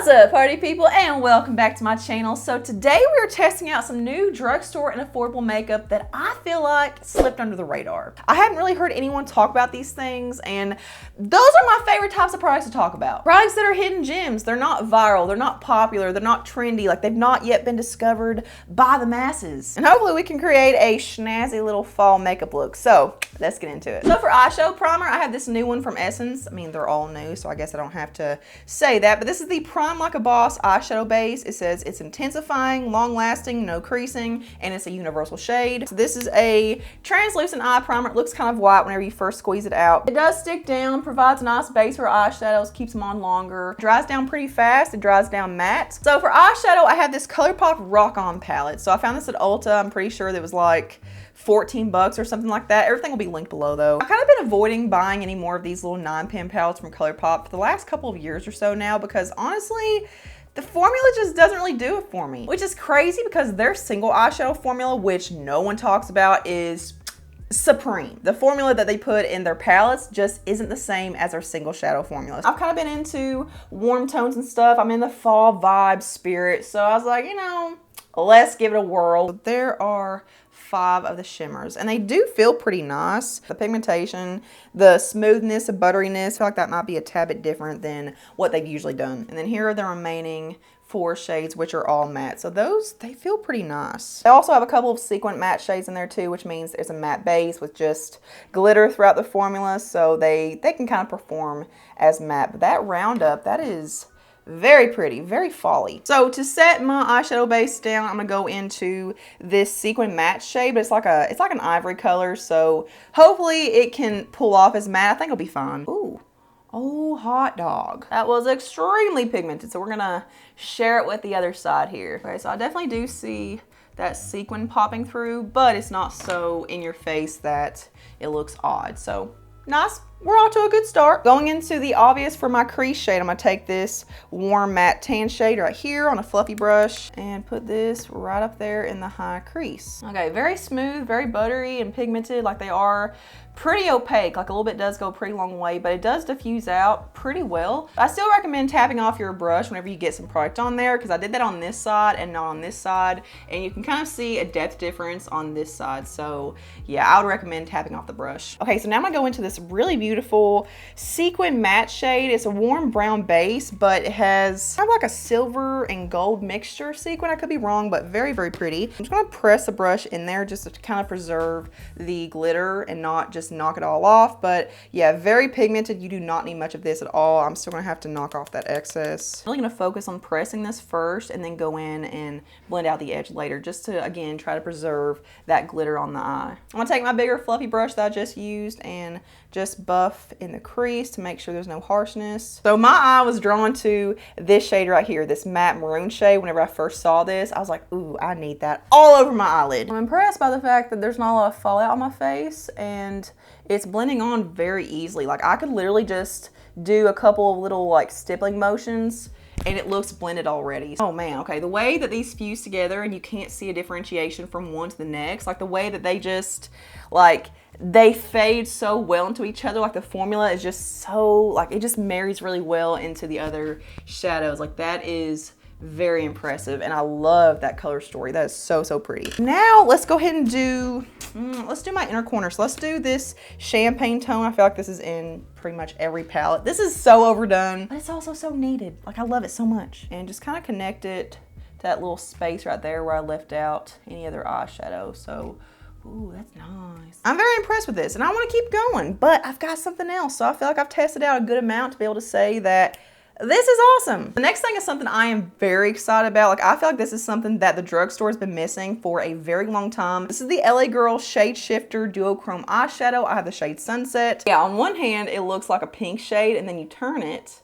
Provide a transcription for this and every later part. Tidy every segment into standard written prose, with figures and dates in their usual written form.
up, party people, and welcome back to my channel. So today we are testing out some new drugstore and affordable makeup that I feel like slipped under the radar. I haven't really heard anyone talk about these things, and those are my favorite types of products to talk about. Products that are hidden gems. They're not viral, they're not popular, they're not trendy, like they've not yet been discovered by the masses. And hopefully we can create a snazzy little fall makeup look. So let's get into it. So for eyeshadow primer, I have this new one from Essence. I mean, they're all new, so I guess I don't have to say that, but this is the Prime Like a Boss eyeshadow base. It says it's intensifying, long lasting, no creasing, and it's a universal shade. So this is a translucent eye primer. It looks kind of white whenever you first squeeze it out. It does stick down, provides a nice base for eyeshadows, keeps them on longer. It dries down pretty fast. It dries down matte. So for eyeshadow, I have this Colourpop Rock On palette. So I found this at Ulta. I'm pretty sure that was like 14 bucks or something like that. Everything will be linked below though. I've kind of been avoiding buying any more of these little 9-pan palettes from Colourpop for the last couple of years or so now because honestly, the formula just doesn't really do it for me, which is crazy because their single eyeshadow formula, which no one talks about, is supreme. The formula that they put in their palettes just isn't the same as their single shadow formulas. I've kind of been into warm tones and stuff. I'm in the fall vibe spirit, so I was like, you know, let's give it a whirl. There are 5 of the shimmers and they do feel pretty nice. The pigmentation, the smoothness, the butteriness, I feel like that might be a tad bit different than what they've usually done. And then here are the remaining 4 shades, which are all matte. So those, they feel pretty nice. They also have a couple of sequin matte shades in there too, which means there's a matte base with just glitter throughout the formula. So they can kind of perform as matte. But that roundup, that is very pretty, very fall-y. So to set my eyeshadow base down, I'm gonna go into this sequin matte shade, but it's like an ivory color. So hopefully it can pull off as matte. I think it'll be fine. Ooh. Oh, hot dog. That was extremely pigmented. So we're gonna share it with the other side here. Okay, so I definitely do see that sequin popping through, but it's not so in your face that it looks odd. So nice. We're off to a good start. Going into the obvious for my crease shade, I'm gonna take this warm matte tan shade right here on a fluffy brush and put this right up there in the high crease. Okay, very smooth, very buttery and pigmented, like they are pretty opaque. Like a little bit does go a pretty long way, but it does diffuse out pretty well. I still recommend tapping off your brush whenever you get some product on there because I did that on this side and not on this side, and you can kind of see a depth difference on this side. So yeah, I would recommend tapping off the brush. Okay, so now I'm gonna go into this really beautiful sequin matte shade. It's a warm brown base, but it has kind of like a silver and gold mixture sequin. I could be wrong, but very, very pretty. I'm just gonna press the brush in there just to kind of preserve the glitter and not just knock it all off. But yeah, very pigmented. You do not need much of this at all. I'm still gonna have to knock off that excess. I'm really gonna focus on pressing this first and then go in and blend out the edge later, just to again try to preserve that glitter on the eye. I'm gonna take my bigger fluffy brush that I just used and just buff in the crease to make sure there's no harshness. So my eye was drawn to this shade right here, this matte maroon shade. Whenever I first saw this, I was like, ooh, I need that all over my eyelid. I'm impressed by the fact that there's not a lot of fallout on my face and it's blending on very easily. Like I could literally just do a couple of little like stippling motions and it looks blended already. Oh man, okay, the way that these fuse together and you can't see a differentiation from one to the next, like the way that they just like, they fade so well into each other. Like the formula is just so, like it just marries really well into the other shadows. Like that is very impressive and I love that color story. That is so, so pretty. Now let's go ahead and do, let's do my inner corner. So let's do this champagne tone. I feel like this is in pretty much every palette. This is so overdone, but it's also so needed. Like I love it so much. And just kind of connect it to that little space right there where I left out any other eyeshadow. So ooh, that's nice. I'm very impressed with this and I want to keep going, but I've got something else. So I feel like I've tested out a good amount to be able to say that this is awesome. The next thing is something I am very excited about. Like I feel like this is something that the drugstore has been missing for a very long time. This is the LA Girl Shade Shifter Duochrome Eyeshadow. I have the shade Sunset. Yeah, on one hand, it looks like a pink shade and then you turn it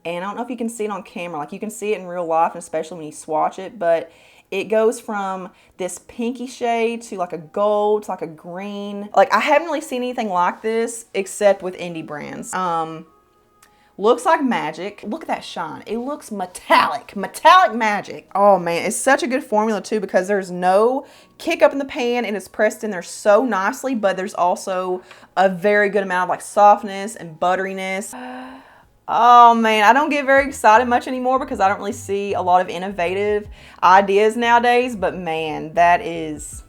and I don't know if you can see it on camera. Like you can see it in real life and especially when you swatch it, but it goes from this pinky shade to like a gold to like a green. Like I haven't really seen anything like this except with indie brands. Looks like magic. Look at that shine. It looks metallic magic. Oh man, it's such a good formula too because there's no kick up in the pan and it's pressed in there so nicely, but there's also a very good amount of like softness and butteriness. Oh man, I don't get very excited much anymore because I don't really see a lot of innovative ideas nowadays, but man, that is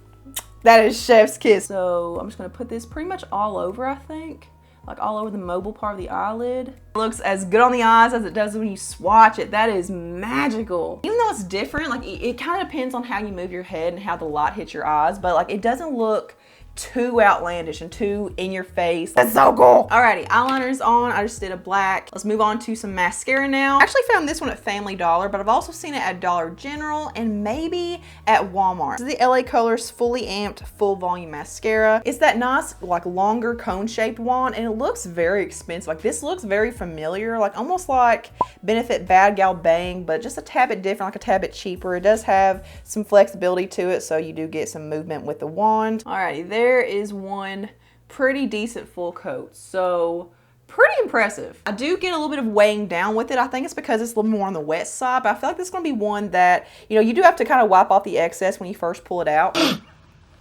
chef's kiss. So I'm just gonna put this pretty much all over, I think. Like all over the mobile part of the eyelid. It looks as good on the eyes as it does when you swatch it. That is magical. Even though it's different, like it kind of depends on how you move your head and how the light hits your eyes, but like it doesn't look too outlandish and too in your face. That's so cool. Alrighty, eyeliner's on. I just did a black. Let's move on to some mascara now. I actually found this one at Family Dollar, but I've also seen it at Dollar General and maybe at Walmart. This is the LA Colors Fully Amped Full Volume Mascara. It's that nice, like longer cone-shaped wand, and it looks very expensive. Like this looks very familiar, like almost like Benefit Bad Gal Bang, but just a tad bit different, like a tad bit cheaper. It does have some flexibility to it, so you do get some movement with the wand. Alrighty, there is one pretty decent full coat, so pretty impressive. I do get a little bit of weighing down with it. I think it's because it's a little more on the wet side, but I feel like this is going to be one that, you know, you do have to kind of wipe off the excess when you first pull it out.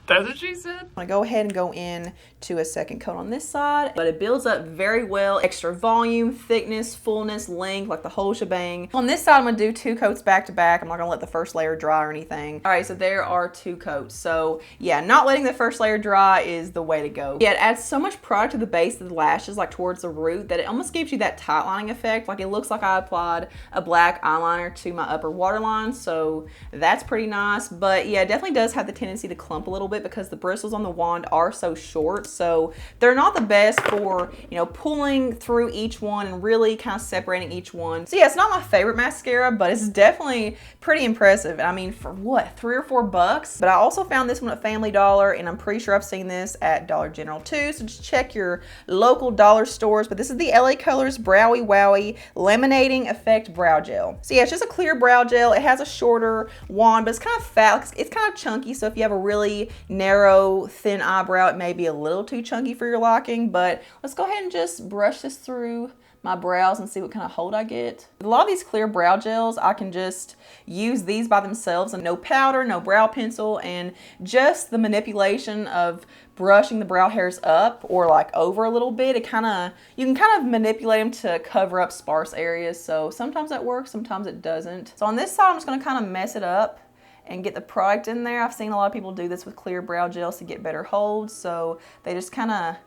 That's what she said. I'm gonna go ahead and go in to a second coat on this side, but it builds up very well. Extra volume, thickness, fullness, length, like the whole shebang. On this side, I'm gonna do 2 coats back to back. I'm not gonna let the first layer dry or anything. All right, so there are 2 coats. So yeah, not letting the first layer dry is the way to go. Yeah, it adds so much product to the base of the lashes, like towards the root, that it almost gives you that tight lining effect. Like it looks like I applied a black eyeliner to my upper waterline, so that's pretty nice. But yeah, it definitely does have the tendency to clump a little bit because the bristles on the wand are so short, so they're not the best for, you know, pulling through each one and really kind of separating each one. So yeah, it's not my favorite mascara, but it's definitely pretty impressive. And I mean, for what, $3 or $4? But I also found this one at Family Dollar, and I'm pretty sure I've seen this at Dollar General too, so just check your local dollar stores. But this is the LA Colors Browie Wowie Laminating Effect Brow Gel. So yeah, it's just a clear brow gel. It has a shorter wand, but it's kind of fat. It's kind of chunky, so if you have a really narrow, thin eyebrow, it may be a little too chunky for your liking, but let's go ahead and just brush this through my brows and see what kind of hold I get. A lot of these clear brow gels, I can just use these by themselves and no powder, no brow pencil, and just the manipulation of brushing the brow hairs up or like over a little bit. You can kind of manipulate them to cover up sparse areas. So sometimes that works, sometimes it doesn't. So on this side, I'm just gonna kind of mess it up and get the product in there. I've seen a lot of people do this with clear brow gels to get better hold. So they just kind of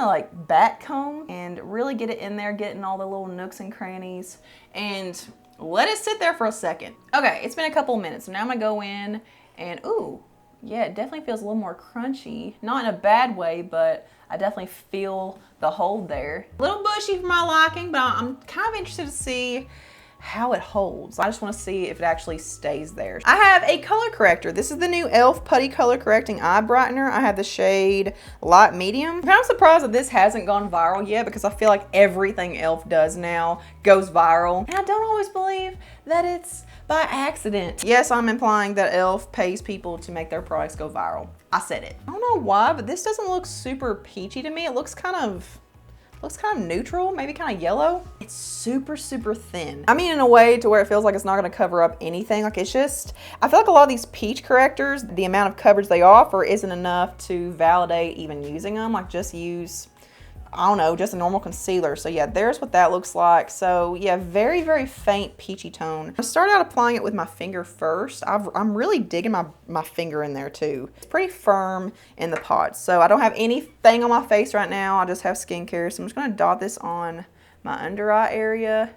like back comb and really get it in there, get in all the little nooks and crannies, and let it sit there for a second. Okay, it's been a couple of minutes. So now I'm gonna go in and, ooh, yeah, it definitely feels a little more crunchy. Not in a bad way, but I definitely feel the hold there. A little bushy for my liking, but I'm kind of interested to see how it holds. I just want to see if it actually stays there. I have a color corrector. This is the new e.l.f. Putty Color Correcting Eye Brightener. I have the shade Light Medium. I'm kind of surprised that this hasn't gone viral yet because I feel like everything e.l.f. does now goes viral. And I don't always believe that it's by accident. Yes, I'm implying that e.l.f. pays people to make their products go viral. I said it. I don't know why, but this doesn't look super peachy to me. It looks kind of neutral, maybe kind of yellow. It's super, super thin. I mean, in a way to where it feels like it's not gonna cover up anything. Like it's just, I feel like a lot of these peach correctors, the amount of coverage they offer isn't enough to validate even using them. Like just use, I don't know, just a normal concealer. So yeah, there's what that looks like. So yeah, very, very faint peachy tone. I started out applying it with my finger first. I'm really digging my finger in there too. It's pretty firm in the pot. So I don't have anything on my face right now. I just have skincare. So I'm just gonna dot this on my under eye area,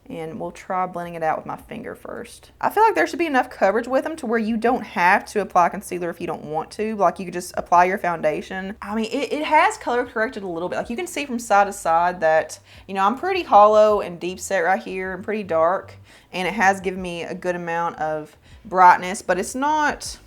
and we'll try blending it out with my finger first. I feel like there should be enough coverage with them to where you don't have to apply concealer if you don't want to. Like you could just apply your foundation. I mean, it has color corrected a little bit. Like you can see from side to side that, you know, I'm pretty hollow and deep set right here and pretty dark. And it has given me a good amount of brightness, but it's not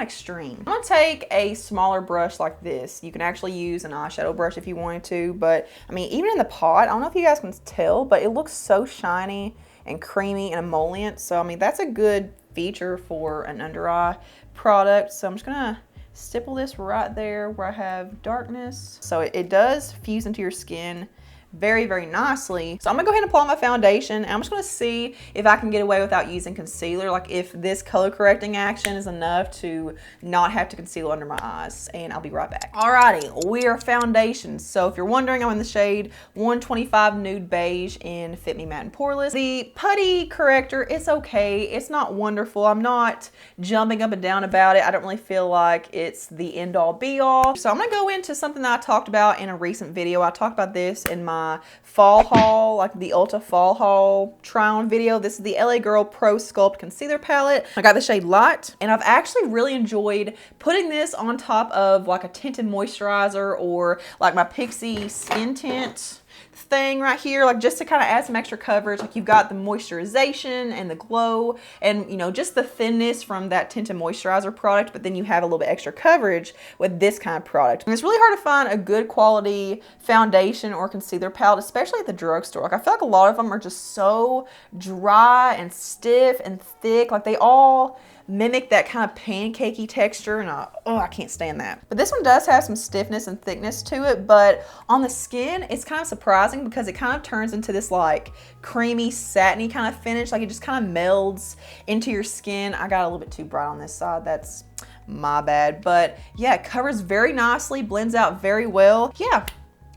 extreme. I'm gonna take a smaller brush like this. You can actually use an eyeshadow brush if you wanted to, but I mean, even in the pot, I don't know if you guys can tell, but it looks so shiny and creamy and emollient. So I mean, that's a good feature for an under eye product. So I'm just gonna stipple this right there where I have darkness. So it does fuse into your skin very, very nicely. So I'm gonna go ahead and apply my foundation, and I'm just gonna see if I can get away without using concealer, like if this color correcting action is enough to not have to conceal under my eyes, and I'll be right back. Alrighty, we are foundation. So if you're wondering, I'm in the shade 125 Nude Beige in Fit Me Matte and Poreless. The putty corrector, it's okay. It's not wonderful. I'm not jumping up and down about it. I don't really feel like it's the end all be all. So I'm gonna go into something that I talked about in a recent video. I talked about this in my fall haul, like the Ulta fall haul try on video. This is the LA Girl Pro Sculpt Concealer Palette. I got the shade Light, and I've actually really enjoyed putting this on top of like a tinted moisturizer or like my Pixie Skin Tint thing right here, like just to kind of add some extra coverage. Like you've got the moisturization and the glow and, you know, just the thinness from that tinted moisturizer product, but then you have a little bit extra coverage with this kind of product. And it's really hard to find a good quality foundation or concealer palette, especially at the drugstore. Like I feel like a lot of them are just so dry and stiff and thick. Like they all mimic that kind of pancakey texture, and I can't stand that. But this one does have some stiffness and thickness to it, but on the skin, it's kind of surprising because it kind of turns into this like creamy, satiny kind of finish. Like it just kind of melds into your skin. I got a little bit too bright on this side. That's my bad. But yeah, it covers very nicely, blends out very well. Yeah.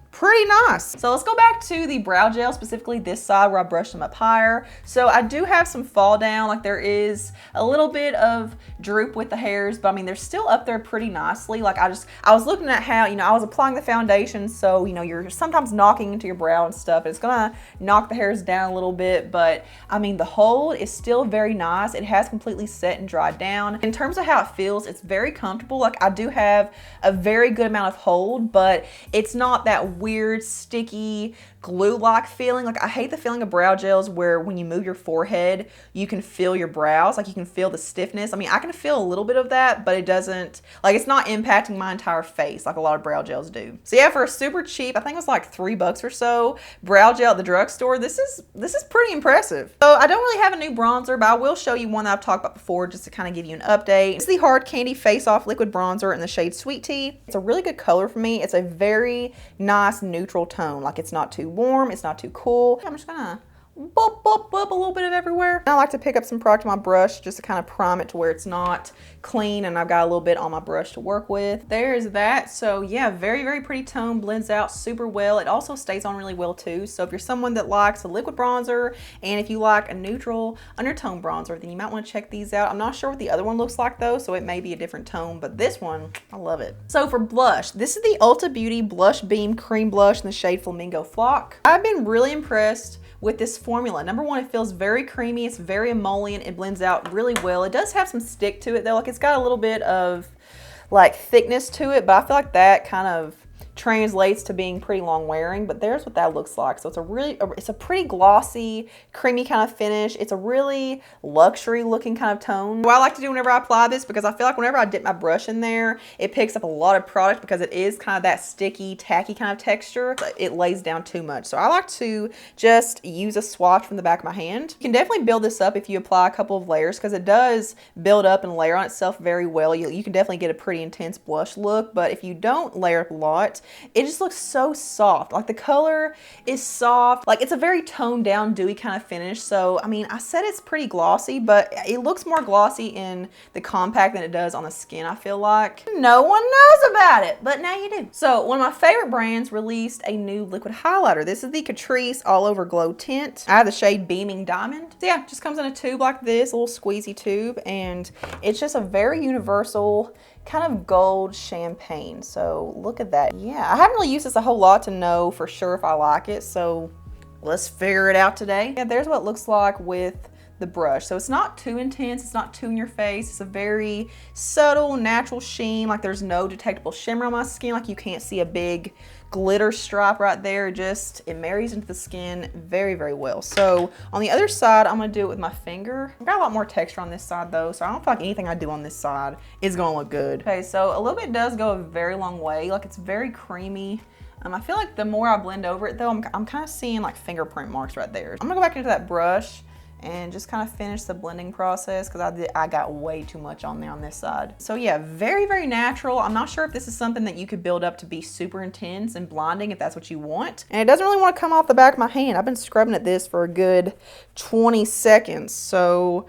Pretty nice. So let's go back to the brow gel, specifically this side where I brushed them up higher. So I do have some fall down, like there is a little bit of droop with the hairs, but I mean, they're still up there pretty nicely. Like I was looking at how, you know, I was applying the foundation, so, you know, you're sometimes knocking into your brow and stuff. It's gonna knock the hairs down a little bit, but I mean, the hold is still very nice. It has completely set and dried down. In terms of how it feels, it's very comfortable. Like I do have a very good amount of hold, but it's not that weird, sticky, glue-like feeling. Like I hate the feeling of brow gels where when you move your forehead, you can feel your brows, like you can feel the stiffness. I mean, I can feel a little bit of that, but it doesn't, like it's not impacting my entire face like a lot of brow gels do. So yeah, for a super cheap, I think it was like $3 or so, brow gel at the drugstore, this is pretty impressive. So I don't really have a new bronzer, but I will show you one that I've talked about before just to kind of give you an update. It's the Hard Candy Face Off Liquid Bronzer in the shade Sweet Tea. It's a really good color for me. It's a very nice neutral tone. Like it's not too warm, it's not too cool. I'm just gonna boop, boop, boop a little bit of everywhere. I like to pick up some product on my brush just to kind of prime it to where it's not clean and I've got a little bit on my brush to work with. There's that. So yeah, very, very pretty tone, blends out super well. It also stays on really well too. So if you're someone that likes a liquid bronzer and if you like a neutral undertone bronzer, then you might want to check these out. I'm not sure what the other one looks like though, so it may be a different tone, but this one, I love it. So for blush, this is the Ulta Beauty Blush Beam Cream Blush in the shade Flamingo Flock. I've been really impressed with this formula. Number one, it feels very creamy. It's very emollient. It blends out really well. It does have some stick to it though. Like it's got a little bit of like thickness to it, but I feel like that kind of translates to being pretty long wearing, but there's what that looks like. So it's a pretty glossy, creamy kind of finish. It's a really luxury looking kind of tone. What I like to do whenever I apply this, because I feel like whenever I dip my brush in there, it picks up a lot of product because it is kind of that sticky, tacky kind of texture. It lays down too much. So I like to just use a swatch from the back of my hand. You can definitely build this up if you apply a couple of layers because it does build up and layer on itself very well. You can definitely get a pretty intense blush look, but if you don't layer up a lot, it just looks so soft. Like the color is soft. Like it's a very toned down, dewy kind of finish. So, I mean, I said it's pretty glossy, but it looks more glossy in the compact than it does on the skin, I feel like. No one knows about it, but now you do. So one of my favorite brands released a new liquid highlighter. This is the Catrice All Over Glow Tint. I have the shade Beaming Diamond. So yeah, just comes in a tube like this, a little squeezy tube, and it's just a very universal kind of gold champagne. So look at that. Yeah, I haven't really used this a whole lot to know for sure if I like it, so let's figure it out today. Yeah, there's what it looks like with the brush. So it's not too intense, it's not too in your face. It's a very subtle, natural sheen. Like there's no detectable shimmer on my skin. Like you can't see a big glitter stripe right there. Just, it marries into the skin very, very well. So on the other side, I'm gonna do it with my finger. I've got a lot more texture on this side though, so I don't feel like anything I do on this side is gonna look good. Okay, so a little bit does go a very long way. Like it's very creamy. I feel like the more I blend over it though, I'm kind of seeing like fingerprint marks right there. I'm gonna go back into that brush and just kind of finish the blending process because I got way too much on there on this side. So yeah, very, very natural. I'm not sure if this is something that you could build up to be super intense and blinding if that's what you want. And it doesn't really want to come off the back of my hand. I've been scrubbing at this for a good 20 seconds. So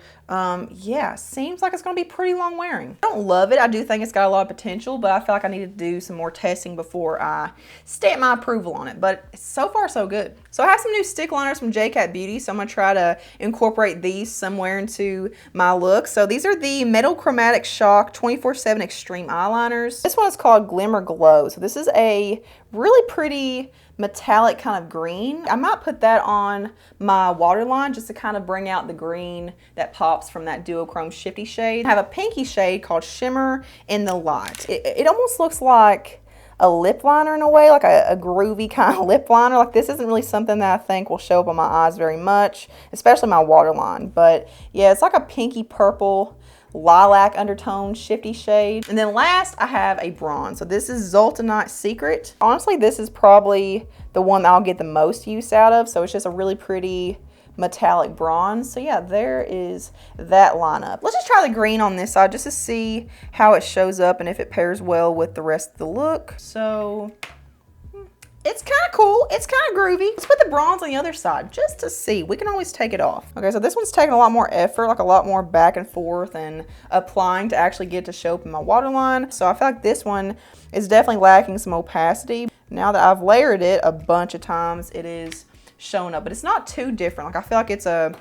yeah, seems like it's going to be pretty long wearing. I don't love it. I do think it's got a lot of potential, but I feel like I need to do some more testing before I stamp my approval on it. But so far, so good. So I have some new stick liners from J-Cat Beauty, so I'm going to try to incorporate these somewhere into my look. So these are the Metal Chromatic Shock 24/7 Extreme Eyeliners. This one is called Glimmer Glow. So this is a really pretty metallic kind of green. I might put that on my waterline just to kind of bring out the green that pops from that duochrome shifty shade. I have a pinky shade called Shimmer in the Light. It almost looks like a lip liner in a way, like a groovy kind of lip liner. Like this isn't really something that I think will show up on my eyes very much, especially my waterline. But yeah, it's like a pinky purple lilac undertone shifty shade. And then last I have a bronze. So this is Zoltanite Secret. Honestly, this is probably the one that I'll get the most use out of. So it's just a really pretty metallic bronze. So yeah, there is that lineup. Let's just try the green on this side just to see how it shows up and if it pairs well with the rest of the look. So it's kind of cool. It's kind of groovy. Let's put the bronze on the other side just to see. We can always take it off. Okay, so this one's taking a lot more effort, like a lot more back and forth and applying to actually get to show up in my waterline. So I feel like this one is definitely lacking some opacity. Now that I've layered it a bunch of times, it is showing up, but it's not too different. Like I feel like it's a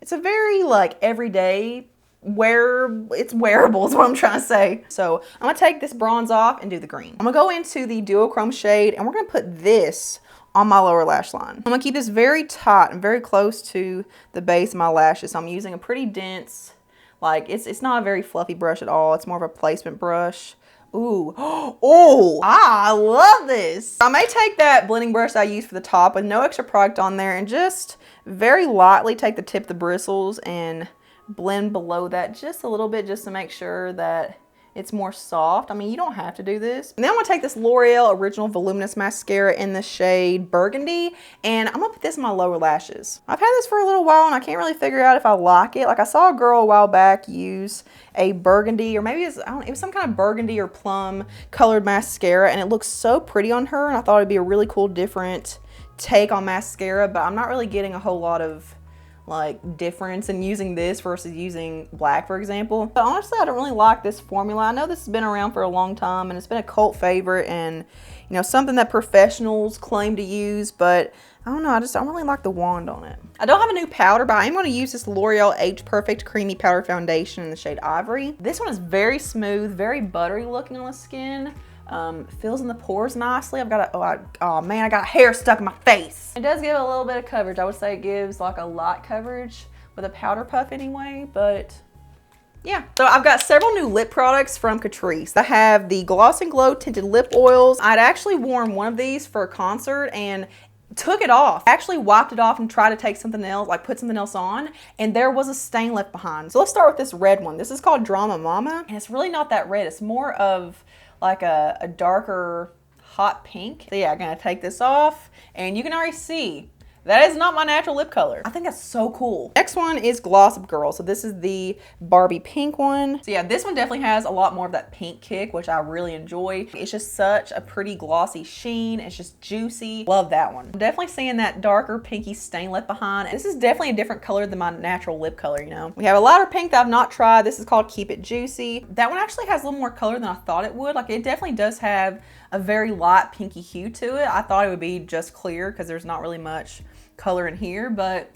very like everyday it's wearable is what I'm trying to say. So I'm gonna take this bronze off and do the green. I'm gonna go into the duochrome shade and we're gonna put this on my lower lash line. I'm gonna keep this very tight and very close to the base of my lashes. So I'm using a pretty dense, like it's not a very fluffy brush at all. It's more of a placement brush. Ooh, oh, I love this. I may take that blending brush I used for the top with no extra product on there and just very lightly take the tip of the bristles and blend below that just a little bit just to make sure that it's more soft. I mean, you don't have to do this. And then I'm gonna take this L'Oreal Original Voluminous Mascara in the shade Burgundy, and I'm gonna put this in my lower lashes. I've had this for a little while and I can't really figure out if I like it. Like I saw a girl a while back use a burgundy, or maybe it was some kind of burgundy or plum colored mascara, and it looks so pretty on her, and I thought it'd be a really cool different take on mascara, but I'm not really getting a whole lot of like difference in using this versus using black, for example. But honestly, I don't really like this formula. I know this has been around for a long time and it's been a cult favorite and you know, something that professionals claim to use, but I don't know, I don't really like the wand on it. I don't have a new powder, but I am going to use this L'Oreal Age Perfect Creamy Powder Foundation in the shade Ivory. This one is very smooth, very buttery looking on the skin. Fills in the pores nicely. I've got oh man, I got hair stuck in my face. It does give a little bit of coverage. I would say it gives like a light coverage with a powder puff anyway, but yeah. So I've got several new lip products from Catrice. I have the Gloss and Glow Tinted Lip Oils. I'd actually worn one of these for a concert and took it off. I actually wiped it off and tried to take something else, like put something else on, and there was a stain left behind. So let's start with this red one. This is called Drama Mama, and it's really not that red. It's more of like a darker hot pink. So yeah, I'm gonna take this off and you can already see that is not my natural lip color. I think that's so cool. Next one is Gloss Up Girl. So this is the Barbie pink one. So yeah, this one definitely has a lot more of that pink kick, which I really enjoy. It's just such a pretty glossy sheen. It's just juicy. Love that one. I'm definitely seeing that darker pinky stain left behind. This is definitely a different color than my natural lip color, you know. We have a lighter pink that I've not tried. This is called Keep It Juicy. That one actually has a little more color than I thought it would. Like it definitely does have a very light pinky hue to it. I thought it would be just clear because there's not really much color in here, but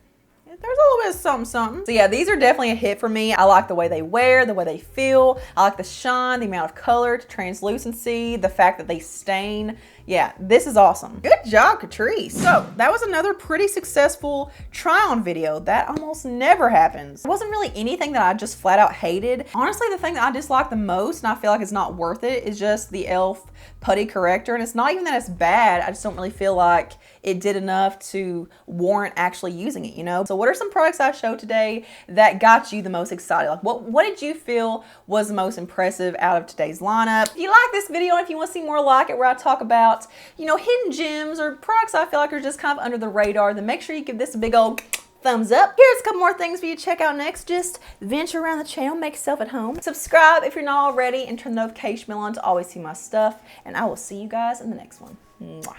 there's a little bit of something something. So yeah, these are definitely a hit for me. I like the way they wear, the way they feel. I like the shine, the amount of color, translucency, the fact that they stain. Yeah, this is awesome. Good job, Catrice. So that was another pretty successful try-on video. That almost never happens. It wasn't really anything that I just flat out hated. Honestly, the thing that I dislike the most, and I feel like it's not worth it, is just the e.l.f. Putty corrector. And it's not even that it's bad. I just don't really feel like it did enough to warrant actually using it, you know? So what are some products I showed today that got you the most excited? Like what did you feel was the most impressive out of today's lineup? If you like this video and if you want to see more like it where I talk about, you know, hidden gems or products I feel like are just kind of under the radar, then make sure you give this a big old thumbs up. Here's a couple more things for you to check out next. Just venture around the channel, make yourself at home. Subscribe if you're not already, and turn the notification bell on to always see my stuff. And I will see you guys in the next one. Mwah.